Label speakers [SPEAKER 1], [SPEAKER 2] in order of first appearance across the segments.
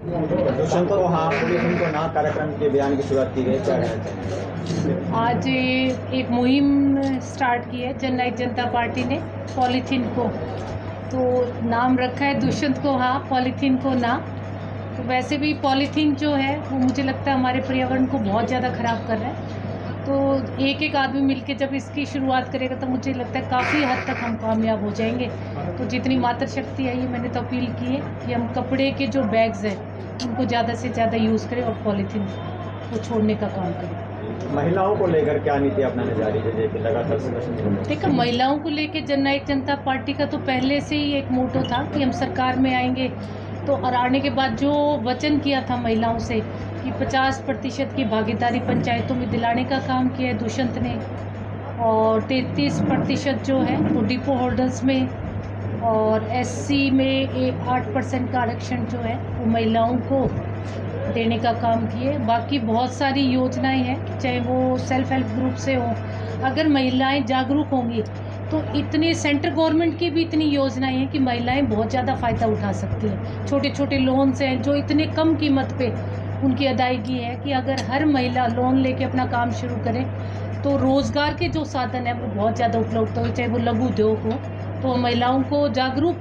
[SPEAKER 1] दुष्यंत को हाँ, पॉलीथीन को ना कार्यक्रम के बयान की शुरुआत की गई, क्या कहना चाहिए?
[SPEAKER 2] आज एक मुहिम स्टार्ट की है जननायक जनता पार्टी ने पॉलीथीन को, तो नाम रखा है दुष्यंत को हाँ, पॉलीथीन को ना। तो वैसे भी पॉलीथीन जो है वो मुझे लगता है हमारे पर्यावरण को बहुत ज़्यादा ख़राब कर रहा है। तो एक एक आदमी मिलके जब इसकी शुरुआत करेगा तो मुझे लगता है काफ़ी हद तक हम कामयाब हो जाएंगे। तो जितनी मात्र शक्ति है, ये मैंने तो अपील की है कि हम कपड़े के जो बैग्स हैं उनको ज़्यादा से ज़्यादा यूज़ करें और पॉलीथीन को छोड़ने का काम करें।
[SPEAKER 1] महिलाओं को लेकर क्या नीति अपनाने जा रही है जेजेपी? लगातार प्रदर्शन।
[SPEAKER 2] देखो, महिलाओं को लेके जननायक जनता पार्टी का तो पहले से ही एक मोटो था कि हम सरकार में आएंगे तो, और आने के बाद जो वचन किया था महिलाओं से कि 50% की भागीदारी पंचायतों में दिलाने का काम किया है दुष्यंत ने, और 33% जो है वो डिपो होल्डर्स में, और एससी में 8% का आरक्षण जो है वो महिलाओं को देने का काम किए। बाकी बहुत सारी योजनाएं हैं, चाहे वो सेल्फ हेल्प ग्रुप से हो। अगर महिलाएं जागरूक होंगी तो इतने सेंट्रल गवर्नमेंट की भी इतनी योजनाएं हैं कि महिलाएं बहुत ज़्यादा फ़ायदा उठा सकती हैं। छोटे छोटे लोन्स हैं जो इतने कम कीमत पे उनकी अदायगी है कि अगर हर महिला लोन लेके अपना काम शुरू करे तो रोज़गार के जो साधन है वो बहुत ज़्यादा उपलब्ध हो, चाहे वो लघु उद्योग हो। तो महिलाओं को जागरूक,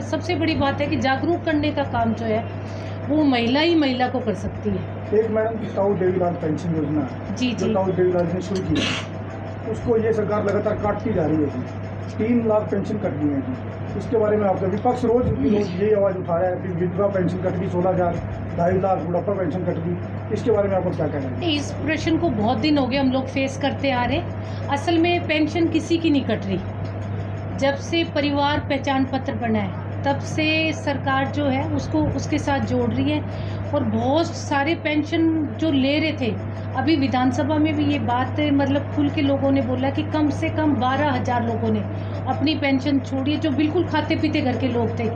[SPEAKER 2] सबसे बड़ी बात है कि जागरूक करने का काम जो है वो महिला ही महिला को कर सकती है।
[SPEAKER 3] एक मैडम ताऊ देवीलाल पेंशन योजना
[SPEAKER 2] जी
[SPEAKER 3] जो ताऊ देवीलाल ने शुरू की उसको ये सरकार लगातार काटती जा रही है जी। 3 लाख पेंशन कट गई है जी। इसके बारे में आपका विपक्ष रोज ये आवाज़ उठा रहा है कि विधवा पेंशन कट गई 16,000, 2.5 लाख बुढ़ापा पेंशन कट गई। इसके बारे में आपको क्या कहना है?
[SPEAKER 2] इस प्रश्न को बहुत दिन हो गए हम लोग फेस करते आ रहे। असल में पेंशन किसी की नहीं कट रही। जब से परिवार पहचान पत्र बना है तब से सरकार जो है उसको उसके साथ जोड़ रही है, और बहुत सारे पेंशन जो ले रहे थे, अभी विधानसभा में भी ये बात मतलब खुल के लोगों ने बोला कि कम से कम 12,000 लोगों ने अपनी पेंशन छोड़ी है, जो बिल्कुल खाते पीते घर के लोग थे।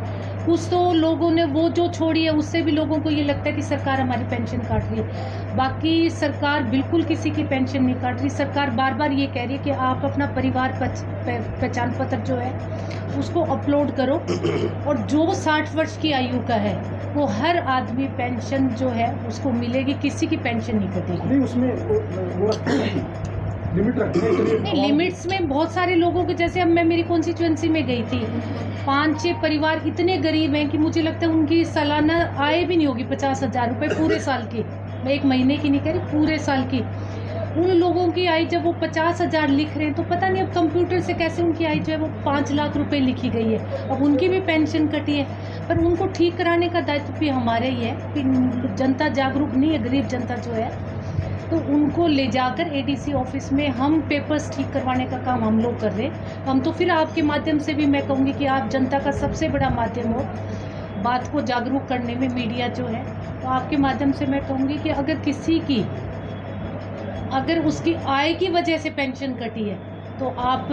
[SPEAKER 2] कुछ तो लोगों ने वो जो छोड़ी है उससे भी लोगों को ये लगता है कि सरकार हमारी पेंशन काट रही है। बाकी सरकार बिल्कुल किसी की पेंशन नहीं काट रही। सरकार बार बार ये कह रही है कि आप अपना परिवार पहचान पत्र जो है उसको अपलोड करो, और जो 60 वर्ष की आयु का है वो हर आदमी पेंशन जो है उसको मिलेगी, किसी की पेंशन नहीं कटेगी।
[SPEAKER 3] नहीं, उसमें वो लिमिट रखते हैं।
[SPEAKER 2] नहीं, लिमिट्स में बहुत सारे लोगों के, जैसे अब मैं मेरी कॉन्स्टिट्यूएंसी में गई थी, 5-6 परिवार इतने गरीब हैं कि मुझे लगता है उनकी सालाना आय भी नहीं होगी 50,000 रुपये पूरे साल की। मैं एक महीने की नहीं कह रही, पूरे साल की। उन लोगों की आय जब वो 50,000 लिख रहे हैं तो पता नहीं अब कंप्यूटर से कैसे उनकी आय जो है वो 5 लाख रुपए लिखी गई है। अब उनकी भी पेंशन कटी है, पर उनको ठीक कराने का दायित्व भी हमारे ही है कि जनता जागरूक नहीं है, गरीब जनता जो है, तो उनको ले जाकर एडीसी ऑफिस में हम पेपर्स ठीक करवाने का काम हम लोग कर रहे हैं। हम तो फिर आपके माध्यम से भी मैं कहूँगी कि आप जनता का सबसे बड़ा माध्यम हो बात को जागरूक करने में, मीडिया जो है, तो आपके माध्यम से मैं कहूँगी कि अगर किसी की, अगर उसकी आय की वजह से पेंशन कटी है तो आप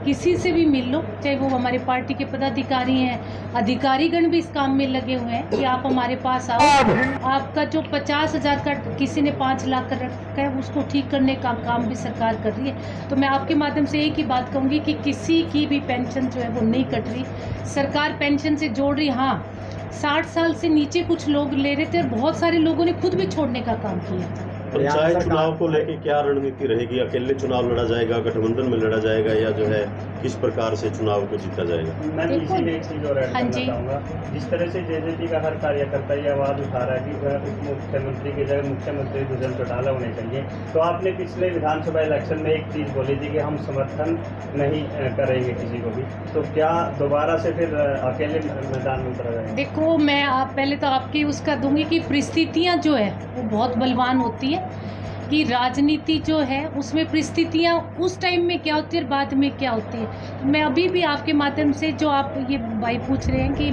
[SPEAKER 2] किसी से भी मिल लो, चाहे वो हमारे पार्टी के पदाधिकारी हैं, अधिकारीगण भी इस काम में लगे हुए हैं कि आप हमारे पास आओ, आपका जो 50,000 का किसी ने 5 लाख का रखा है उसको ठीक करने का काम भी सरकार कर रही है। तो मैं आपके माध्यम से एक ही बात कहूँगी कि किसी की भी पेंशन जो है वो नहीं कट रही, सरकार पेंशन से जोड़ रही। हाँ, 60 साल से नीचे कुछ लोग ले रहे थे और बहुत सारे लोगों ने खुद भी छोड़ने का काम किया।
[SPEAKER 4] पंचायत चुनाव को लेकर क्या रणनीति रहेगी? अकेले चुनाव लड़ा जाएगा, गठबंधन में लड़ा जाएगा, या जो है किस प्रकार से चुनाव को जीता जाएगा?
[SPEAKER 5] मैं इसी में एक चीज और ऐड करना चाहूँगा। जिस तरह से जेजेपी का हर कार्यकर्ता ये आवाज़ उठा रहा है कि वह उप मुख्यमंत्री की जगह मुख्यमंत्री दुष्यंत चौटाला होने चाहिए, तो आपने पिछले विधानसभा इलेक्शन में एक चीज़ बोली थी कि हम समर्थन नहीं करेंगे किसी को भी, तो क्या दोबारा से फिर अकेले मैदान में उतरा जाएगा?
[SPEAKER 2] देखो, मैं पहले तो आपकी उसका दूंगी कि परिस्थितियाँ जो है वो बहुत बलवान होती है, कि राजनीति जो है उसमें परिस्थितियाँ उस टाइम में क्या होती है और बाद में क्या होती है। मैं अभी भी आपके माध्यम से, जो आप ये भाई पूछ रहे हैं कि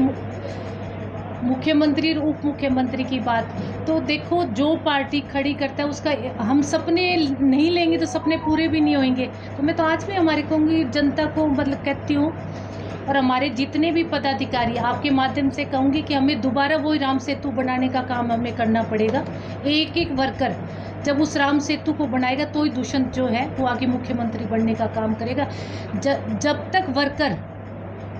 [SPEAKER 2] मुख्यमंत्री और उप मुख्यमंत्री की बात, तो देखो जो पार्टी खड़ी करता है उसका हम सपने नहीं लेंगे तो सपने पूरे भी नहीं होंगे। तो मैं तो आज भी हमारे कहूँगी जनता को, मतलब कहती हूँ, और हमारे जितने भी पदाधिकारी, आपके माध्यम से कहूँगी कि हमें दोबारा वही राम सेतु बनाने का काम हमें करना पड़ेगा। एक एक वर्कर जब उस राम सेतु को बनाएगा तो ही दुष्यंत जो है वो आगे मुख्यमंत्री बनने का काम करेगा। जब तक वर्कर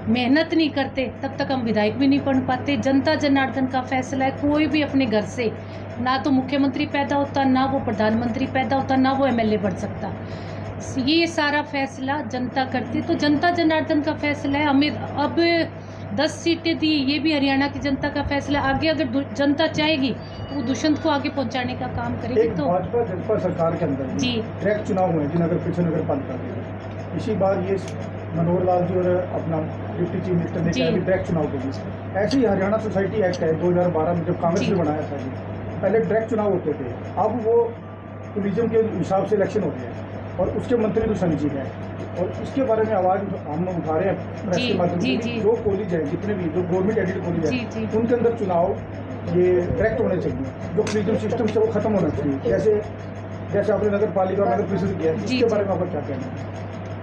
[SPEAKER 2] मेहनत नहीं करते तब तक हम विधायक भी नहीं बन पाते। जनता जनार्दन का फैसला है, कोई भी अपने घर से ना तो मुख्यमंत्री पैदा होता, ना वो प्रधानमंत्री पैदा होता, ना वो एमएलए बन सकता। ये सारा फैसला जनता करती, तो जनता जनार्दन का फैसला है। हमें अब 10 सीटें दी, ये भी हरियाणा की जनता का फैसला। आगे अगर जनता चाहेगी तो वो दुष्यंत को आगे पहुंचाने का काम करेगी।
[SPEAKER 3] एक
[SPEAKER 2] तो
[SPEAKER 3] भाजपा जनता सरकार के अंदर
[SPEAKER 2] जी
[SPEAKER 3] डायरेक्ट चुनाव हुए जी, नगर परिषद नगर पालिका के। इसी बार ये मनोहर लाल जी और अपना डिप्टी चीफ मिनिस्टर ने
[SPEAKER 2] जी।
[SPEAKER 3] कहा कि डायरेक्ट चुनाव होगी। ऐसे ही हरियाणा सोसाइटी एक्ट है 2012 में, जब कांग्रेस
[SPEAKER 2] जी।
[SPEAKER 3] ने बनाया था जी, पहले डायरेक्ट चुनाव होते थे, अब वो टूरिज्म के हिसाब से इलेक्शन होते हैं और उसके मंत्री तो संजीव है। और इसके बारे में आवाज़ हम उठा रहे हैं प्रेस
[SPEAKER 2] जी,
[SPEAKER 3] के माध्यम
[SPEAKER 2] जी,
[SPEAKER 3] से।
[SPEAKER 2] जी।
[SPEAKER 3] जो कॉलेज हैं, जितने भी जो गवर्नमेंट एडेड कॉलेज
[SPEAKER 2] जी,
[SPEAKER 3] हैं,
[SPEAKER 2] जी।
[SPEAKER 3] उनके अंदर चुनाव ये डायरेक्ट होने चाहिए। जो टूरिज्म सिस्टम से वो खत्म होना चाहिए। जैसे आपने नगर पालिका और नगर परिषद किया,
[SPEAKER 2] जी,
[SPEAKER 3] इसके
[SPEAKER 2] जी।
[SPEAKER 3] बारे में आपका क्या कहना है?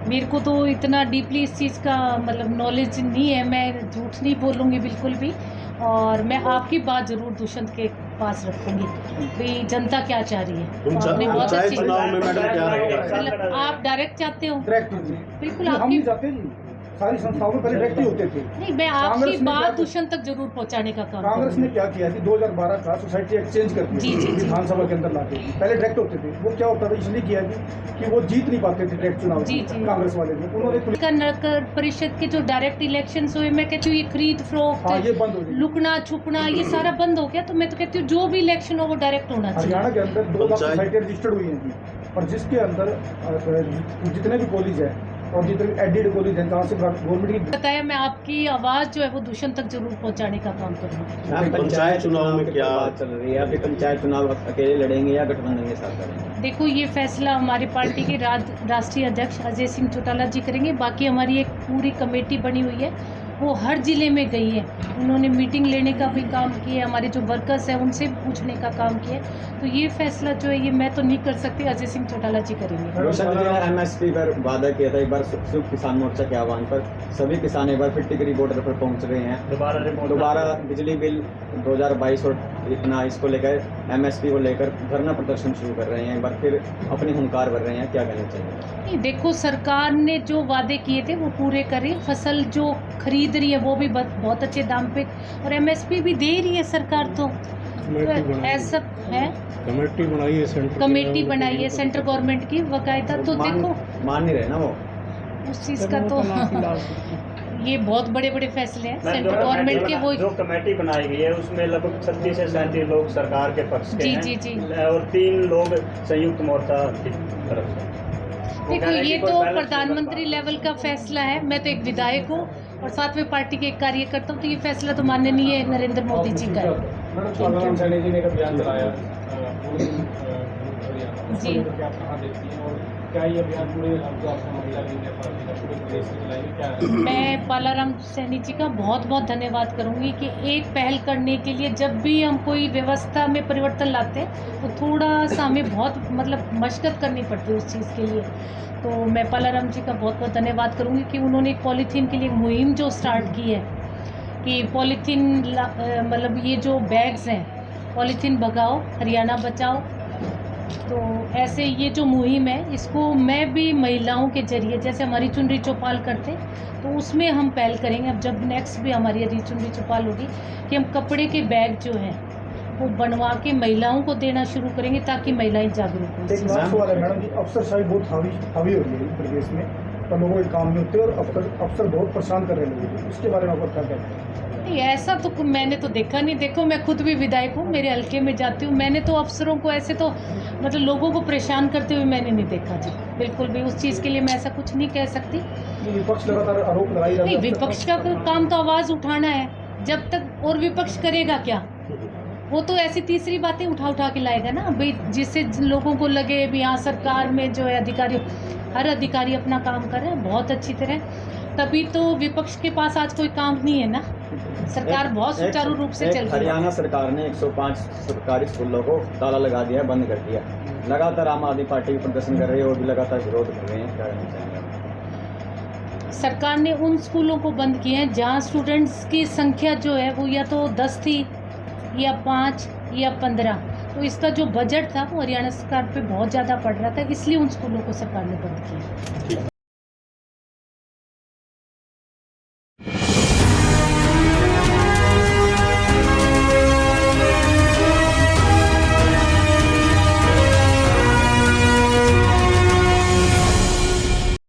[SPEAKER 2] मेरे को तो इतना डीपली इस चीज़ का मतलब नॉलेज नहीं है, मैं झूठ नहीं बोलूँगी बिल्कुल भी। और मैं आपकी बात ज़रूर दुष्यंत के पास रखूँगी भाई जनता क्या चाह रही है। तो आपने बहुत
[SPEAKER 4] पंचायत
[SPEAKER 2] अच्छी
[SPEAKER 4] चुनाव में मैडम क्या रहेगा?
[SPEAKER 2] मतलब आप डायरेक्ट चाहते हो?
[SPEAKER 3] डायरेक्ट
[SPEAKER 2] बिल्कुल
[SPEAKER 3] हम
[SPEAKER 2] आपकी
[SPEAKER 3] नहीं चाहते जी, सारी संस्थाओं में पहले डायरेक्ट ही होते थे।
[SPEAKER 2] नहीं, मैं आपकी
[SPEAKER 3] कांग्रेस ने
[SPEAKER 2] बात
[SPEAKER 3] क्या-
[SPEAKER 2] दुष्यंत तक जरूर पहुंचाने का काम
[SPEAKER 3] कांग्रेस ने
[SPEAKER 2] करूंगी।
[SPEAKER 3] क्या किया थी 2012 का सोसाइटी एक्सचेंज कर
[SPEAKER 2] जी, जी,
[SPEAKER 3] दिया
[SPEAKER 2] जी।
[SPEAKER 3] विधानसभा के अंदर लाते थे। पहले डायरेक्ट होते थे, वो क्या होता था इसलिए किया कि वो जीत नहीं पाते थे डायरेक्ट चुनाव
[SPEAKER 2] जी, जी।
[SPEAKER 3] कांग्रेस वाले थे। उन्होंने
[SPEAKER 2] का नगर परिषद के जो डायरेक्ट इलेक्शंस हुए, मैं कहती हूँ ये खरीद
[SPEAKER 3] हाँ
[SPEAKER 2] फरोख्त,
[SPEAKER 3] ये बंद हो गई।
[SPEAKER 2] लुकना छुपना, ये सारा बंद हो गया। तो मैं तो कहती हूँ जो भी इलेक्शन हो वो डायरेक्ट होना चाहिए।
[SPEAKER 3] हरियाणा के अंदर 2 लाख
[SPEAKER 4] पंचायत-
[SPEAKER 3] सोसाइटी रजिस्टर्ड हुई हैं जी, और जिसके अंदर जितने भी कॉलेज है और जितने एडेड कॉलेज हैं जहाँ से गवर्नमेंट की
[SPEAKER 2] बताया, मैं आपकी आवाज़ जो है वो दुष्यंत तक जरूर पहुंचाने का काम करूँगी।
[SPEAKER 1] मैम,
[SPEAKER 4] पंचायत चुनाव में
[SPEAKER 1] की
[SPEAKER 4] क्या
[SPEAKER 1] बात चल रही है? अभी पंचायत चुनाव अकेले लड़ेंगे या गठबंधन के साथ लड़ेंगे?
[SPEAKER 2] देखो ये फैसला हमारी पार्टी के राष्ट्रीय अध्यक्ष अजय सिंह चौटाला जी करेंगे। बाकी हमारी एक पूरी कमेटी बनी हुई है, वो हर ज़िले में गई है, उन्होंने मीटिंग लेने का भी काम किया है, हमारे जो वर्कर्स हैं उनसे पूछने का काम किया है। तो ये फैसला जो है ये मैं तो नहीं कर सकती, अजय सिंह चौटाला जी करेंगे।
[SPEAKER 1] रोशन जी ने MSP पर वादा किया था एक बार संयुक्त किसान मोर्चा के आह्वान पर। सभी किसान एक बार फिर टिकरी बॉर्डर पर पहुंच रहे हैं। दोबारा बिजली बिल 2022 और इतना इसको लेकर MSP को लेकर धरना प्रदर्शन शुरू कर रहे हैं, एक बार फिर अपनी हुंकार भर रहे हैं, क्या कहना चाहिए?
[SPEAKER 2] नहीं, देखो सरकार ने जो वादे किए थे वो पूरे करें। फसल जो खरीद रही है वो भी बहुत अच्छे दाम पे, और MSP भी दे रही है सरकार। तो ऐसा है,
[SPEAKER 6] कमेटी बनाई है सेंटर
[SPEAKER 2] कमेटी बनाई है सेंट्रल गवर्नमेंट की बाकायदा। तो देखो
[SPEAKER 1] मान नहीं रहे ना वो।
[SPEAKER 2] उस चीज़ का तो ये बहुत बड़े बड़े फैसले हैं सेंट्रल गवर्नमेंट के। वो
[SPEAKER 5] जो कमेटी बनाई गई है उसमें लगभग 36 से 37 लोग सरकार के पक्ष के
[SPEAKER 2] जी,
[SPEAKER 5] हैं
[SPEAKER 2] जी, जी।
[SPEAKER 5] और 3 लोग संयुक्त मोर्चा की तरफ से। वो
[SPEAKER 2] देखो
[SPEAKER 5] कह रहे हैं
[SPEAKER 2] ये
[SPEAKER 5] कि कोई
[SPEAKER 2] तो
[SPEAKER 5] बैलेंस नहीं
[SPEAKER 2] प्रधानमंत्री
[SPEAKER 5] बन पा
[SPEAKER 2] लेवल का फैसला है। मैं तो एक विधायक हूँ और साथ में पार्टी के एक कार्यकर्ता हूँ, तो ये फैसला तो माननीय नरेंद्र मोदी जी का है।
[SPEAKER 3] मैडम सैनी जी ने एक अभियान चलाया
[SPEAKER 2] जी।
[SPEAKER 3] आप कहाँ देखती हैं और क्या ये अभियान पूरे जो आपका महिला लीग है पार्टी का पूरे प्रदेश में चलाएंगे, क्या है?
[SPEAKER 2] मैं पालाराम सैनी जी का बहुत बहुत धन्यवाद करूंगी कि एक पहल करने के लिए जब भी हम कोई व्यवस्था में परिवर्तन लाते हैं तो थोड़ा सा हमें बहुत मतलब मशक्कत करनी पड़ती है उस चीज़ के लिए। तो मैं पालाराम जी का बहुत बहुत धन्यवाद करूंगी कि उन्होंने एक पॉलीथीन के लिए मुहिम जो स्टार्ट की है कि पॉलीथीन मतलब ये जो बैग्स हैं, पॉलीथीन भगाओ हरियाणा बचाओ। तो ऐसे ये जो मुहिम है इसको मैं भी महिलाओं के जरिए, जैसे हमारी चुनरी चौपाल करते हैं तो उसमें हम पहल करेंगे। अब जब नेक्स्ट भी हमारी यदि चुनरी चौपाल होगी कि हम कपड़े के बैग जो हैं वो बनवा के महिलाओं को देना शुरू करेंगे ताकि महिलाएं जागरूक हों।
[SPEAKER 3] एक लास्ट सवाल है मैडम जी, अफसरशाही बहुत हावी हो रही है प्रदेश में, तो लोगों के काम नहीं होते और अफसर बहुत परेशान कर रहे हैं लोगों को, इसके बारे में आप क्या कहते हैं?
[SPEAKER 2] नहीं, ऐसा तो मैंने तो देखा नहीं। देखो मैं खुद भी विधायक हूँ, मेरे हल्के में जाती हूँ, मैंने तो अफसरों को ऐसे तो मतलब लोगों को परेशान करते हुए मैंने नहीं देखा जी, बिल्कुल भी। उस चीज़ के लिए मैं ऐसा कुछ नहीं कह सकती।
[SPEAKER 3] विपक्ष लगातार आरोप लगाई जा रहा
[SPEAKER 2] नहीं,
[SPEAKER 3] है।
[SPEAKER 2] विपक्ष का काम तो आवाज़ उठाना है जब तक, और विपक्ष करेगा क्या? वो तो ऐसी तीसरी बातें उठा के लाएगा ना भाई, जिससे लोगों को लगे भी हाँ सरकार में जो है अधिकारी, हर अधिकारी अपना काम कर रहे हैं बहुत अच्छी तरह, तभी तो विपक्ष के पास आज कोई काम नहीं है ना। सरकार बहुत सुचारू रूप से चल रही है।
[SPEAKER 1] हरियाणा सरकार ने 105 सरकारी स्कूलों को ताला लगा दिया, बंद कर दिया। लगातार आम आदमी पार्टी प्रदर्शन कर रही है और भी लगातार विरोध कर रहे हैं, क्या कहना चाहेंगे?
[SPEAKER 2] सरकार ने उन स्कूलों को बंद किए हैं जहाँ स्टूडेंट्स की संख्या जो है वो या तो 10 थी या 5 या 15। तो इसका जो बजट था वो हरियाणा सरकार पे बहुत ज़्यादा पड़ रहा था, इसलिए उन स्कूलों को सरकार ने बंद किया।